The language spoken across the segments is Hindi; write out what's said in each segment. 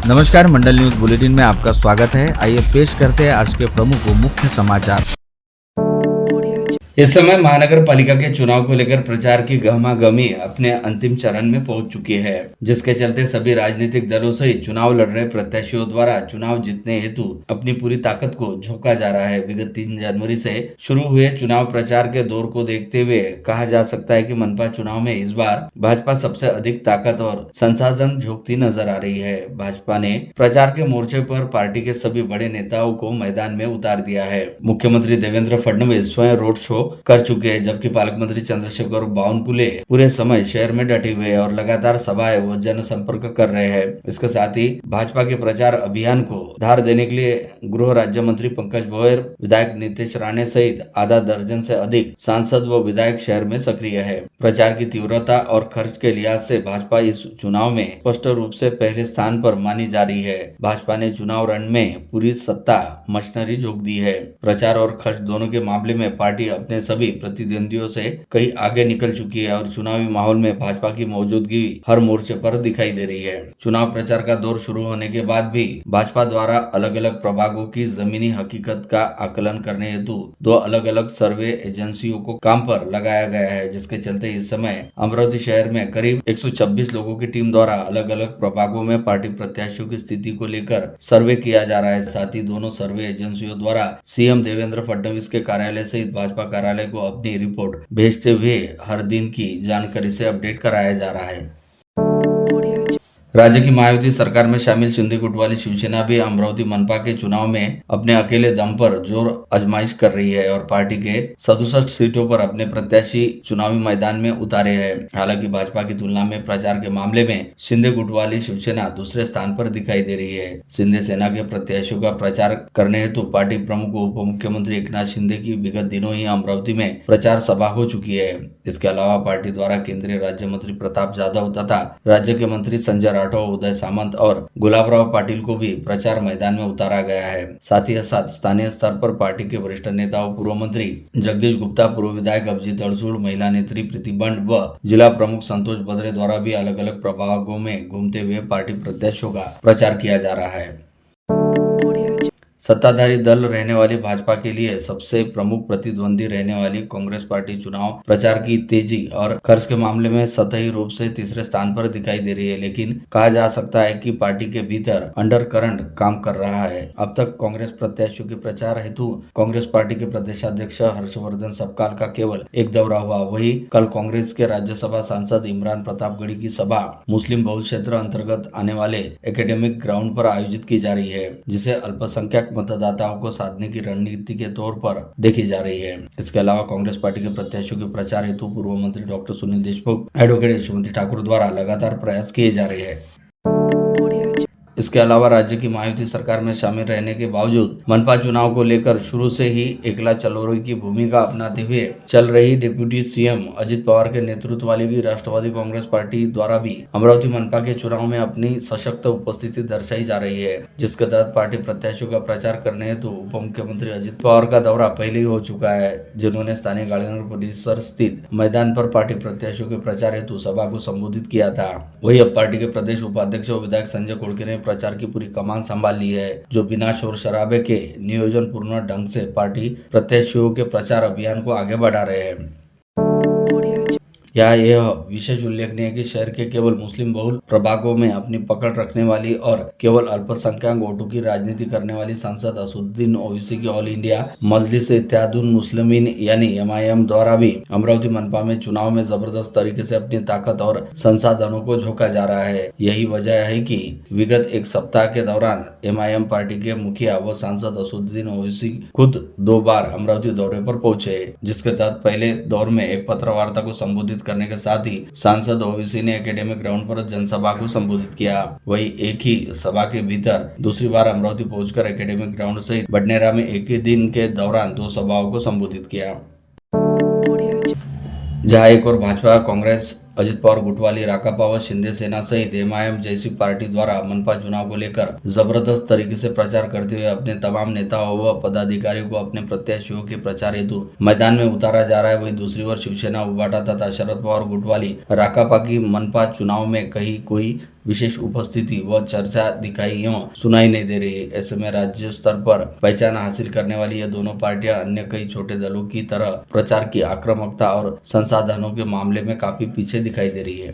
नमस्कार, मंडल न्यूज बुलेटिन में आपका स्वागत है। आइए पेश करते हैं आज के प्रमुख व मुख्य समाचार। इस समय महानगर पालिका के चुनाव को लेकर प्रचार की गहमागहमी अपने अंतिम चरण में पहुंच चुकी है, जिसके चलते सभी राजनीतिक दलों सहित चुनाव लड़ रहे प्रत्याशियों द्वारा चुनाव जीतने हेतु अपनी पूरी ताकत को झोंका जा रहा है। विगत 3 जनवरी से शुरू हुए चुनाव प्रचार के दौर को देखते हुए कहा जा सकता है कि मनपा चुनाव में इस बार भाजपा सबसे अधिक ताकत और संसाधन झोंकती नजर आ रही है। भाजपा ने प्रचार के मोर्चे पर पार्टी के सभी बड़े नेताओं को मैदान में उतार दिया है। मुख्यमंत्री देवेंद्र फडणवीस स्वयं रोड शो कर चुके हैं, जबकि पालक मंत्री चंद्रशेखर बावनकुले पूरे समय शहर में डटे हुए हैं और लगातार सभाएं व जनसंपर्क कर रहे हैं। इसके साथ ही भाजपा के प्रचार अभियान को धार देने के लिए गृह राज्य मंत्री पंकज भोयर, विधायक नीतीश राणे सहित आधा दर्जन से अधिक सांसद व विधायक शहर में सक्रिय है। प्रचार की तीव्रता और खर्च के लिहाज से भाजपा इस चुनाव में स्पष्ट रूप से पहले स्थान पर मानी जा रही है। भाजपा ने चुनाव रण में पूरी सत्ता मशीनरी झोंक दी है। प्रचार और खर्च दोनों के मामले में पार्टी अपने सभी प्रतिद्वंदियों से कहीं आगे निकल चुकी है और चुनावी माहौल में भाजपा की मौजूदगी हर मोर्चे पर दिखाई दे रही है। चुनाव प्रचार का दौर शुरू होने के बाद भी भाजपा द्वारा अलग अलग प्रभागों की जमीनी हकीकत का आकलन करने हेतु 2 अलग अलग सर्वे एजेंसियों को काम पर लगाया गया है, जिसके चलते इस समय अमरावती शहर में करीब 126 लोगों की टीम द्वारा अलग अलग प्रभागों में पार्टी प्रत्याशियों की स्थिति को लेकर सर्वे किया जा रहा है। साथ ही दोनों सर्वे एजेंसियों द्वारा सीएम देवेंद्र फडणवीस के कार्यालय सहित भाजपा कार्यालय को अपनी रिपोर्ट भेजते हुए हर दिन की जानकारी से अपडेट कराया जा रहा है। राज्य की मायावती सरकार में शामिल शिंदे गुट वाली शिवसेना भी अमरावती मनपा के चुनाव में अपने अकेले दम पर जोर आजमाइश कर रही है और पार्टी के 67 सीटों पर अपने प्रत्याशी चुनावी मैदान में उतारे हैं। हालांकि भाजपा की तुलना में प्रचार के मामले में शिंदे गुट वाली शिवसेना दूसरे स्थान पर दिखाई दे रही है। शिंदे सेना के प्रत्याशियों का प्रचार करने हेतु पार्टी प्रमुख उप मुख्यमंत्री एकनाथ शिंदे की विगत दिनों ही अमरावती में प्रचार सभा हो चुकी है। इसके अलावा पार्टी द्वारा केंद्रीय राज्य मंत्री प्रताप यादव तथा राज्य के मंत्री संजय उदय सामंत और गुलाबराव पाटिल को भी प्रचार मैदान में उतारा गया है। साथ ही साथ स्थानीय स्तर पर पार्टी के वरिष्ठ नेताओं पूर्व मंत्री जगदीश गुप्ता, पूर्व विधायक अभिजीत अड़सूड़, महिला नेत्री प्रीति बंड व जिला प्रमुख संतोष बद्रे द्वारा भी अलग अलग प्रभागों में घूमते हुए पार्टी प्रत्याशियों का प्रचार किया जा रहा है। सत्ताधारी दल रहने वाली भाजपा के लिए सबसे प्रमुख प्रतिद्वंदी रहने वाली कांग्रेस पार्टी चुनाव प्रचार की तेजी और खर्च के मामले में सतही रूप से तीसरे स्थान पर दिखाई दे रही है, लेकिन कहा जा सकता है कि पार्टी के भीतर अंडर करंट काम कर रहा है। अब तक कांग्रेस प्रत्याशियों के प्रचार हेतु कांग्रेस पार्टी के प्रदेशाध्यक्ष हर्षवर्धन सपकाल का केवल एक दौरा हुआ। वही कल कांग्रेस के राज्यसभा सांसद इमरान प्रतापगढ़ी की सभा मुस्लिम बहुल क्षेत्र अंतर्गत आने वाले एकेडमिक ग्राउंड पर आयोजित की जा रही है, जिसे अल्पसंख्यक मतदाताओं को साधने की रणनीति के तौर पर देखी जा रही है। इसके अलावा कांग्रेस पार्टी के प्रत्याशियों के प्रचार हेतु पूर्व मंत्री डॉक्टर सुनील देशमुख, एडवोकेट यशवंती ठाकुर द्वारा लगातार प्रयास किए जा रहे हैं। इसके अलावा राज्य की मायावती सरकार में शामिल रहने के बावजूद मनपा चुनाव को लेकर शुरू से ही एकला चलोरी की भूमिका अपनाते हुए चल रही डिप्टी सीएम अजित पवार के नेतृत्व वाली राष्ट्रवादी कांग्रेस पार्टी द्वारा भी अमरावती मनपा के चुनाव में अपनी सशक्त उपस्थिति दर्शाई जा रही है, जिसके तहत पार्टी प्रत्याशियों का प्रचार करने हेतु उप मुख्यमंत्री अजित पवार का दौरा पहले ही हो चुका है, जिन्होंने स्थानीय गाड़ीनगर परिसर स्थित मैदान पर पार्टी प्रत्याशियों के प्रचार हेतु सभा को संबोधित किया था। वही अब पार्टी के प्रदेश उपाध्यक्ष और विधायक संजय कुड़के ने प्रचार की पूरी कमान संभाल ली है, जो बिना शोर शराबे के नियोजन पूर्ण ढंग से पार्टी प्रत्याशियों के प्रचार अभियान को आगे बढ़ा रहे हैं। यहाँ यह विशेष उल्लेखनीय है कि शहर के केवल मुस्लिम बहुल प्रभागों में अपनी पकड़ रखने वाली और केवल अल्पसंख्यक वोटों की राजनीति करने वाली सांसद असदुद्दीन ओवैसी की ऑल इंडिया मजलिस इत्तेहादुल मुस्लिमीन यानी एमआईएम द्वारा भी अमरावती मनपा में चुनाव में जबरदस्त तरीके से अपनी ताकत और संसाधनों को झोंका जा रहा है। यही वजह है कि विगत एक सप्ताह के दौरान एमआईएम पार्टी के मुखिया व सांसद असदुद्दीन ओवैसी खुद 2 बार अमरावती दौरे पर पहुंचे, जिसके तहत पहले दौर में एक पत्रवार्ता को संबोधित करने के साथ ही सांसद ओवैसी ने एकेडमिक ग्राउंड पर जनसभा को संबोधित किया। वही एक ही सभा के भीतर दूसरी बार अमरावती पहुंचकर एकेडमिक ग्राउंड सहित बडनेरा में एक ही दिन के दौरान 2 सभाओं को संबोधित किया, जहां एक और भाजपा कांग्रेस अजित पवार गुटवाली, राकापा व शिंदे सेना सहित एमआईएम जैसी पार्टी द्वारा मनपा चुनाव को लेकर जबरदस्त तरीके से प्रचार करते हुए अपने तमाम नेताओं व पदाधिकारियों को अपने प्रत्याशियों के प्रचार हेतु मैदान में उतारा जा रहा है। वहीं दूसरी ओर शिवसेना, उबाटा तथा शरद पवार गुटवाली, राकापा की मनपा चुनाव में कहीं कोई विशेष उपस्थिति व चर्चा दिखाई एवं सुनाई नहीं दे रही है। ऐसे में राज्य स्तर पर पहचान हासिल करने वाली ये दोनों पार्टियां अन्य कई छोटे दलों की तरह प्रचार की आक्रामकता और संसाधनों के मामले में काफी पीछे दिखाई दे रही है।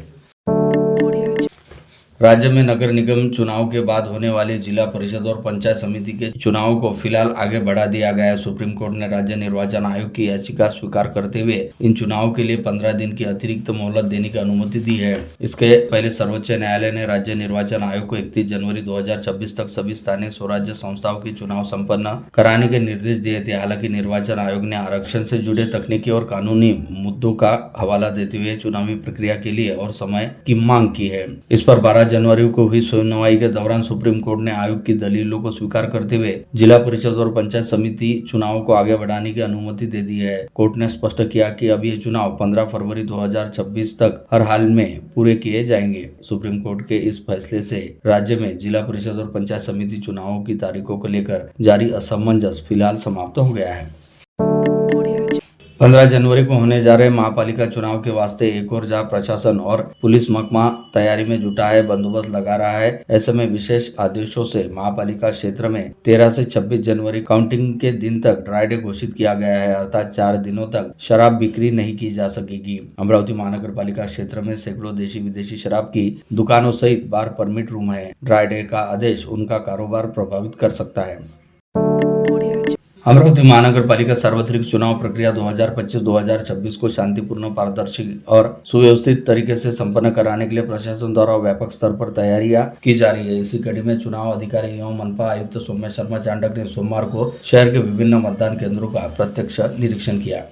राज्य में नगर निगम चुनाव के बाद होने वाले जिला परिषद और पंचायत समिति के चुनावों को फिलहाल आगे बढ़ा दिया गया है। सुप्रीम कोर्ट ने राज्य निर्वाचन आयोग की याचिका स्वीकार करते हुए इन चुनावों के लिए 15 दिन की अतिरिक्त मोहलत देने की अनुमति दी है। इसके पहले सर्वोच्च न्यायालय ने राज्य निर्वाचन आयोग को 31 जनवरी 2026 तक सभी स्थानीय स्वराज्य संस्थाओं की चुनाव संपन्न कराने के निर्देश दिए थे। हालांकि निर्वाचन आयोग ने आरक्षण से जुड़े तकनीकी और कानूनी मुद्दों का हवाला देते हुए चुनावी प्रक्रिया के लिए और समय की मांग की है। इस पर 12 जनवरी को हुई सुनवाई के दौरान सुप्रीम कोर्ट ने आयोग की दलीलों को स्वीकार करते हुए जिला परिषद और पंचायत समिति चुनावों को आगे बढ़ाने की अनुमति दे दी है। कोर्ट ने स्पष्ट किया कि अब ये चुनाव 15 फरवरी 2026 तक हर हाल में पूरे किए जाएंगे। सुप्रीम कोर्ट के इस फैसले से राज्य में जिला परिषद और पंचायत समिति चुनावों की तारीखों को लेकर जारी असमंजस फिलहाल समाप्त हो गया है। 15 जनवरी को होने जा रहे महापालिका चुनाव के वास्ते एक और जहां प्रशासन और पुलिस महकमा तैयारी में जुटा है, बंदोबस्त लगा रहा है, ऐसे में विशेष आदेशों से महापालिका क्षेत्र में 13 से 26 जनवरी काउंटिंग के दिन तक ड्राई डे घोषित किया गया है। अर्थात 4 दिनों तक शराब बिक्री नहीं की जा सकेगी। अमरावती महानगर पालिका क्षेत्र में सैकड़ों देशी विदेशी शराब की दुकानों सहित बार परमिट रूम है। ड्राई डे का आदेश उनका कारोबार प्रभावित कर सकता है। अमरावती महानगर पालिका सार्वत्रिक चुनाव प्रक्रिया 2025-2026 को शांतिपूर्ण, पारदर्शी और सुव्यवस्थित तरीके से संपन्न कराने के लिए प्रशासन द्वारा व्यापक स्तर पर तैयारियां की जा रही है। इसी कड़ी में चुनाव अधिकारी एवं मनपा आयुक्त सौम्या शर्मा चांडक ने सोमवार को शहर के विभिन्न मतदान केंद्रों का प्रत्यक्ष निरीक्षण किया।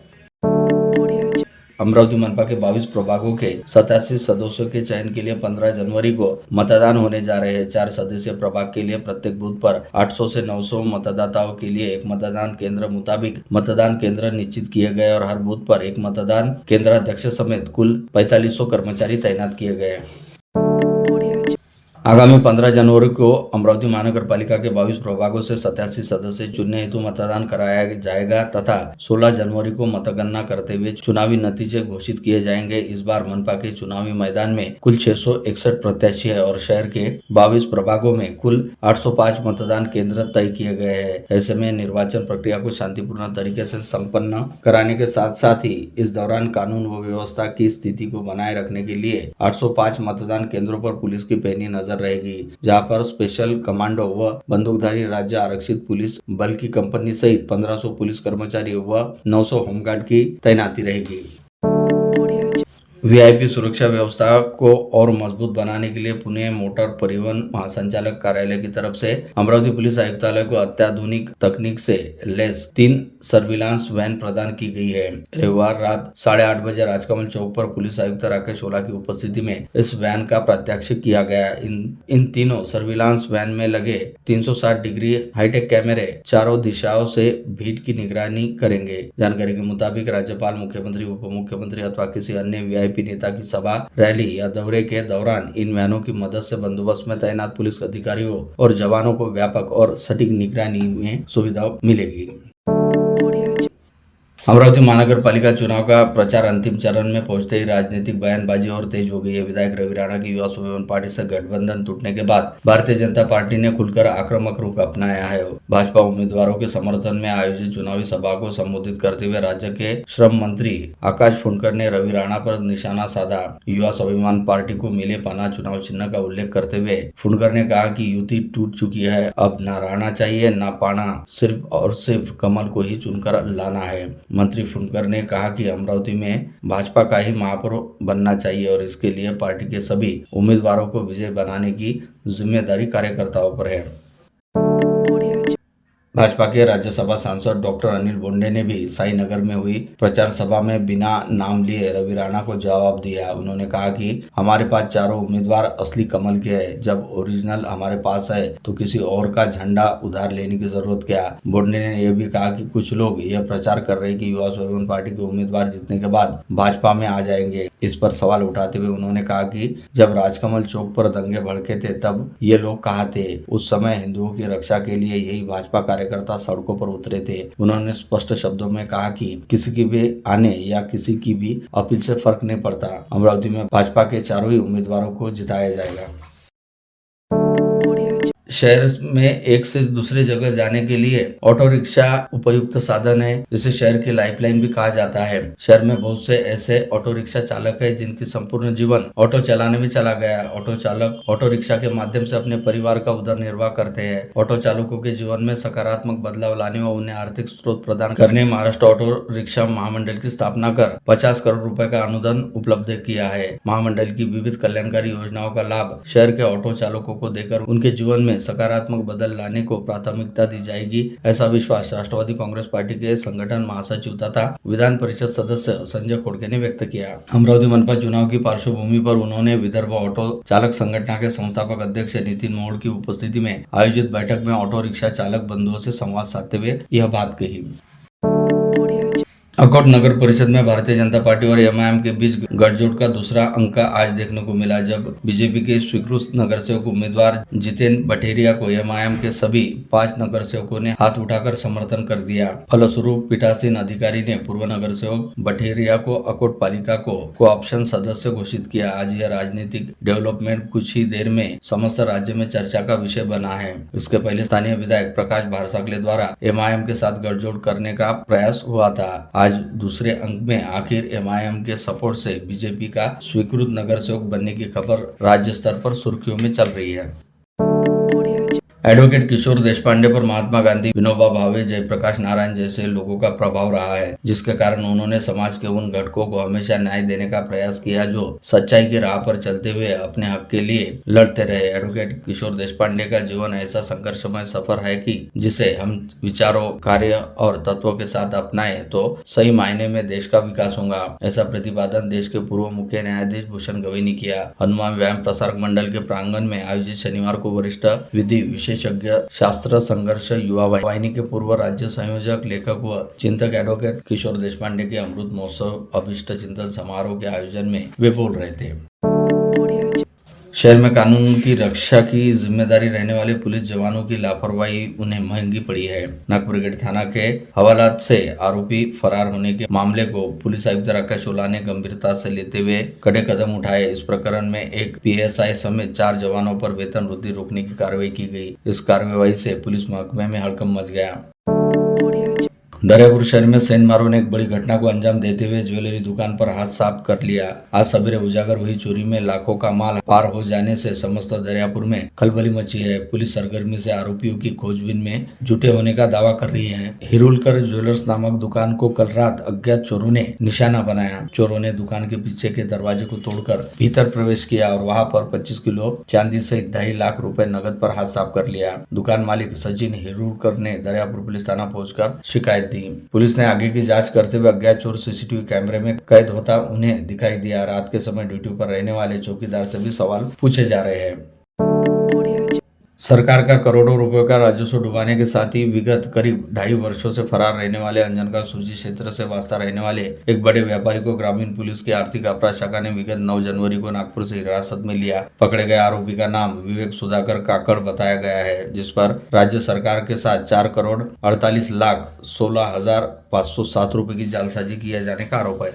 अमरावती मनपा के 22 प्रभागों के 87 सदस्यों के चयन के लिए 15 जनवरी को मतदान होने जा रहे हैं। 4 सदस्यीय प्रभाग के लिए प्रत्येक बूथ पर 800 से 900 मतदाताओं के लिए एक मतदान केंद्र मुताबिक मतदान केंद्र निश्चित किए गए और हर बूथ पर एक मतदान केंद्राध्यक्ष समेत कुल 4500 कर्मचारी तैनात किए गए। आगामी 15 जनवरी को अमरावती महानगर पालिका के 22 प्रभागों से 87 सदस्य चुनने हेतु मतदान कराया जाएगा तथा 16 जनवरी को मतगणना करते हुए चुनावी नतीजे घोषित किए जाएंगे। इस बार मनपा के चुनावी मैदान में कुल 661 प्रत्याशी है और शहर के 22 प्रभागों में कुल 805 मतदान केंद्र तय किए गए हैं। ऐसे में निर्वाचन प्रक्रिया को शांतिपूर्ण तरीके से संपन्न कराने के साथ साथ ही इस दौरान कानून व व्यवस्था की स्थिति को बनाए रखने के लिए 805 मतदान केंद्रों पर पुलिस की पैनी नजर रहेगी, जहां पर स्पेशल कमांडो व बंदूकधारी राज्य आरक्षित पुलिस बल की कंपनी सहित 1500 पुलिस कर्मचारी व 900 होमगार्ड की तैनाती रहेगी। वीआईपी सुरक्षा व्यवस्था को और मजबूत बनाने के लिए पुणे मोटर परिवहन महासंचालक कार्यालय की तरफ से अमरावती पुलिस आयुक्तालय को अत्याधुनिक तकनीक से लैस 3 सर्विलांस वैन प्रदान की गई है। रविवार रात 8:30 बजे राजकमल चौक पर पुलिस आयुक्त राकेश ओला की उपस्थिति में इस वैन का प्रात्यक्षिक किया गया। इन तीनों सर्विलांस वैन में लगे 360 डिग्री हाईटेक कैमरे चारों दिशाओं से भीड़ की निगरानी करेंगे। जानकारी के मुताबिक राज्यपाल, मुख्यमंत्री, उप मुख्यमंत्री अथवा किसी अन्य वीआईपी नेता की सभा, रैली या दौरे के दौरान इन वैनों की मदद से बंदोबस्त में तैनात पुलिस अधिकारियों और जवानों को व्यापक और सटीक निगरानी में सुविधा मिलेगी। अमरावती महानगर पालिका चुनाव का प्रचार अंतिम चरण में पहुंचते ही राजनीतिक बयानबाजी और तेज हो गई है। विधायक रवि राणा की युवा स्वाभिमान पार्टी से गठबंधन टूटने के बाद भारतीय जनता पार्टी ने खुलकर आक्रामक रुख अपनाया है। भाजपा उम्मीदवारों के समर्थन में आयोजित चुनावी सभा को संबोधित करते हुए राज्य के श्रम मंत्री आकाश फुंडकर ने रवि राणा पर निशाना साधा। युवा स्वाभिमान पार्टी को मिले पना चुनाव चिन्ह का उल्लेख करते हुए फुंडकर ने कहा कि युति टूट चुकी है, अब ना राणा चाहिए ना पाना, सिर्फ और सिर्फ कमल को ही चुनकर लाना है। मंत्री फुंडकर ने कहा कि अमरावती में भाजपा का ही महापौर बनना चाहिए और इसके लिए पार्टी के सभी उम्मीदवारों को विजय बनाने की जिम्मेदारी कार्यकर्ताओं पर है। भाजपा के राज्यसभा सांसद डॉक्टर अनिल बोंडे ने भी साई नगर में हुई प्रचार सभा में बिना नाम लिए रवि राणा को जवाब दिया। उन्होंने कहा कि हमारे पास चारों उम्मीदवार असली कमल के हैं, जब ओरिजिनल हमारे पास है तो किसी और का झंडा उधार लेने की जरूरत क्या। बोंडे ने यह भी कहा कि कुछ लोग यह प्रचार कर रहे हैं कि युवा स्वाभिमान पार्टी के उम्मीदवार जीतने के बाद भाजपा में आ जाएंगे। इस पर सवाल उठाते हुए उन्होंने कहा कि जब राजकमल चौक पर दंगे भड़के थे तब ये लोग कहाँ थे? उस समय हिंदुओं की रक्षा के लिए यही भाजपा कार्यकर्ता सड़कों पर उतरे थे। उन्होंने स्पष्ट शब्दों में कहा कि किसी की भी आने या किसी की भी अपील से फर्क नहीं पड़ता, अमरावती में भाजपा के चारों ही उम्मीदवारों को जिताया जाएगा। शहर में एक से दूसरे जगह जाने के लिए ऑटो रिक्शा उपयुक्त साधन है, जिसे शहर की लाइफलाइन भी कहा जाता है। शहर में बहुत से ऐसे ऑटो रिक्शा चालक है जिनकी संपूर्ण जीवन ऑटो चलाने में चला गया। ऑटो चालक ऑटो रिक्शा के माध्यम से अपने परिवार का उदर निर्वाह करते हैं। ऑटो चालकों के जीवन में सकारात्मक बदलाव लाने व उन्हें आर्थिक स्रोत प्रदान करने महाराष्ट्र ऑटो रिक्शा महामंडल की स्थापना कर 50 करोड़ रुपए का अनुदान उपलब्ध किया है। महामंडल की विविध कल्याणकारी योजनाओं का लाभ शहर के ऑटो चालकों को देकर उनके जीवन में सकारात्मक बदल लाने को प्राथमिकता दी जाएगी, ऐसा विश्वास राष्ट्रवादी कांग्रेस पार्टी के संगठन महासचिव तथा विधान परिषद सदस्य संजय खोड़के ने व्यक्त किया। अमरावती मनपा चुनाव की पार्श्वभूमि पर उन्होंने विदर्भ ऑटो चालक संगठन के संस्थापक अध्यक्ष नितिन मोड़ की उपस्थिति में आयोजित बैठक में ऑटो रिक्शा चालक बंधुओं से संवाद साधते हुए यह बात कही। अकोट नगर परिषद में भारतीय जनता पार्टी और एमआईएम के बीच गठजोड़ का दूसरा अंक आज देखने को मिला, जब बीजेपी के स्वीकृत नगरसेवक उम्मीदवार जितेन बठेरिया को एमआईएम के सभी 5 नगरसेवकों ने हाथ उठाकर समर्थन कर दिया। फलस्वरूप पीठासीन अधिकारी ने पूर्व नगरसेवक बठेरिया को अकोट पालिका को कोऑप्शन सदस्य घोषित किया। आज यह राजनीतिक डेवलपमेंट कुछ ही देर में समस्त राज्य में चर्चा का विषय बना है। इसके पहले स्थानीय विधायक प्रकाश भारसाकले द्वारा एमआईएम के साथ गठजोड़ करने का प्रयास हुआ था। आज दूसरे अंक में आखिर एमआईएम के सपोर्ट से बीजेपी का स्वीकृत नगरसेवक बनने की खबर राज्य स्तर पर सुर्खियों में चल रही है। एडवोकेट किशोर देशपांडे पर महात्मा गांधी, विनोबा भावे, जयप्रकाश नारायण जैसे लोगों का प्रभाव रहा है, जिसके कारण उन्होंने समाज के उन घटकों को हमेशा न्याय देने का प्रयास किया जो सच्चाई की राह पर चलते हुए अपने हक के लिए लड़ते रहे। एडवोकेट किशोर देशपांडे का जीवन ऐसा संघर्षमय सफर है कि जिसे हम विचारों, कार्य और तत्वों के साथ अपनाएं तो सही मायने में देश का विकास होगा, ऐसा प्रतिपादन देश के पूर्व मुख्य न्यायाधीश भूषण गवई ने किया। हनुमान व्यायाम प्रसारक मंडल के प्रांगण में आयोजित शनिवार को वरिष्ठ विधि विशेषज्ञ शास्त्र संघर्ष युवा वाहिनी के पूर्व राज्य संयोजक, लेखक व चिंतक एडवोकेट किशोर देशपांडे के अमृत महोत्सव अभिष्ट चिंतन समारोह के आयोजन में वे बोल रहे थे। शहर में कानून की रक्षा की जिम्मेदारी रहने वाले पुलिस जवानों की लापरवाही उन्हें महंगी पड़ी है। नागपुर थाना के हवालात से आरोपी फरार होने के मामले को पुलिस आयुक्त राकेश ओला ने गंभीरता से लेते हुए कड़े कदम उठाए। इस प्रकरण में एक पीएसआई समेत 4 जवानों पर वेतन वृद्धि रोकने की कार्रवाई की गई। इस कार्रवाई से पुलिस महकमे में हड़कंप मच गया। दरियापुर शहर में सेंधमारों ने एक बड़ी घटना को अंजाम देते हुए ज्वेलरी दुकान पर हाथ साफ कर लिया। आज सवेरे उजागर हुई चोरी में लाखों का माल पार हो जाने से समस्त दरियापुर में खलबली मची है। पुलिस सरगर्मी से आरोपियों की खोजबीन में जुटे होने का दावा कर रही है। हिरुलकर ज्वेलर्स नामक दुकान को कल रात अज्ञात चोरों ने निशाना बनाया। चोरों ने दुकान के पीछे के दरवाजे को तोड़कर भीतर प्रवेश किया और वहां पर 25 किलो चांदी सहित 2.5 लाख रुपए नकद पर हाथ साफ कर लिया। दुकान मालिक सचिन हिरुलकर ने दरियापुर पुलिस थाना पहुंचकर शिकायत दी। पुलिस ने आगे की जांच करते हुए अज्ञात चोर सीसीटीवी कैमरे में कैद होता उन्हें दिखाई दिया। रात के समय ड्यूटी पर रहने वाले चौकीदार से भी सवाल पूछे जा रहे हैं। सरकार का करोड़ों रुपयों का राजस्व डुबाने के साथ ही विगत करीब 2.5 वर्षों से फरार रहने वाले अंजनगांव सूची क्षेत्र से वास्ता रहने वाले एक बड़े व्यापारी को ग्रामीण पुलिस की आर्थिक अपराध शाखा ने विगत 9 जनवरी को नागपुर से हिरासत में लिया। पकड़े गए आरोपी का नाम विवेक सुधाकर काकड़ बताया गया है, जिस पर राज्य सरकार के साथ 4,48,16,507 रुपए की जालसाजी किए जाने का आरोप है।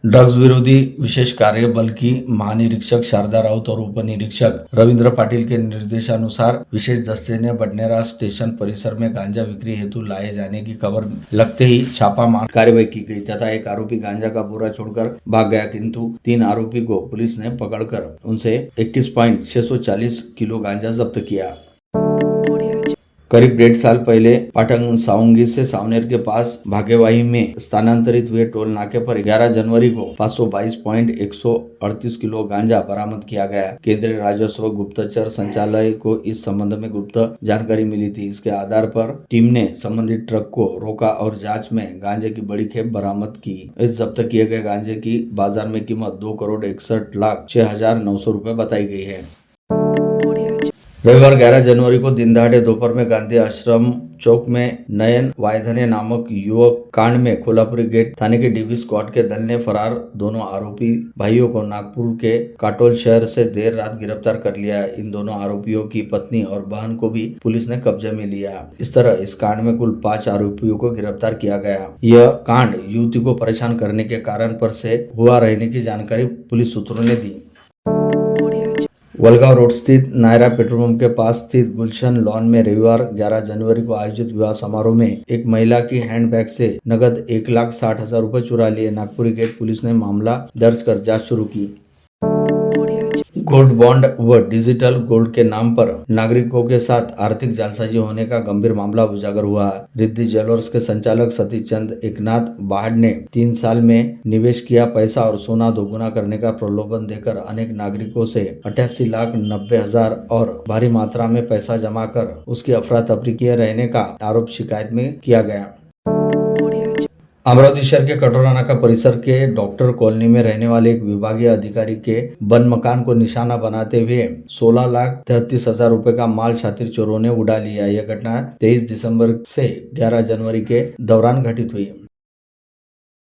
ड्रग्स विरोधी विशेष कार्य बल की महानिरीक्षक शारदा राउत और उप निरीक्षक रविंद्र पाटिल के निर्देशानुसार विशेष दस्ते ने बडनेरा स्टेशन परिसर में गांजा बिक्री हेतु लाए जाने की खबर लगते ही छापामार कार्रवाई की गई तथा एक आरोपी गांजा का बोरा छोड़कर भाग गया, किंतु 3 आरोपी को पुलिस ने पकड़कर उनसे 21.640 किलो गांजा जब्त किया। करीब 1.5 साल पहले पाटंग साउंगी से सावनेर के पास भागेवाही में स्थानांतरित हुए टोल नाके पर 11 जनवरी को 522.138 किलो गांजा बरामद किया गया। केंद्रीय राजस्व गुप्तचर संचालय को इस संबंध में गुप्त जानकारी मिली थी। इसके आधार पर टीम ने संबंधित ट्रक को रोका और जांच में गांजे की बड़ी खेप बरामद की। इस जब्त किए गए गांजे की बाजार में कीमत 2,61,06,900 रुपए बताई गई है। रविवार 11 जनवरी को दिन दहाड़े दोपहर में गांधी आश्रम चौक में नयन वायधने नामक युवक कांड में कोल्हापुरी गेट थाने के डीबी स्क्वाड के दल ने फरार दोनों आरोपी भाइयों को नागपुर के काटोल शहर से देर रात गिरफ्तार कर लिया। इन दोनों आरोपियों की पत्नी और बहन को भी पुलिस ने कब्जे में लिया। इस तरह इस कांड में कुल 5 आरोपियों को गिरफ्तार किया गया। यह कांड युवती को परेशान करने के कारण पर से हुआ रहने की जानकारी पुलिस सूत्रों ने दी। वलगांव रोड स्थित नायरा पेट्रोल पंप के पास स्थित गुलशन लॉन में रविवार 11 जनवरी को आयोजित विवाह समारोह में एक महिला की हैंडबैग से नगद 1,60,000 रुपए चुरा लिए। नागपुरी गेट पुलिस ने मामला दर्ज कर जांच शुरू की। गोल्ड बॉन्ड व डिजिटल गोल्ड के नाम पर नागरिकों के साथ आर्थिक जालसाजी होने का गंभीर मामला उजागर हुआ है। रिद्धि ज्वेलर्स के संचालक सतीश चंद एकनाथ बाहड ने 3 साल में निवेश किया पैसा और सोना दोगुना करने का प्रलोभन देकर अनेक नागरिकों से 88,90,000 और भारी मात्रा में पैसा जमा कर उसकी अफरा तफरी किए रहने का आरोप शिकायत में किया गया। अमरावती शहर के कटोरा नाका परिसर के डॉक्टर कॉलोनी में रहने वाले एक विभागीय अधिकारी के बंद मकान को निशाना बनाते हुए 16,33,000 रुपए का माल शातिर चोरों ने उड़ा लिया। यह घटना 23 दिसंबर से 11 जनवरी के दौरान घटित हुई।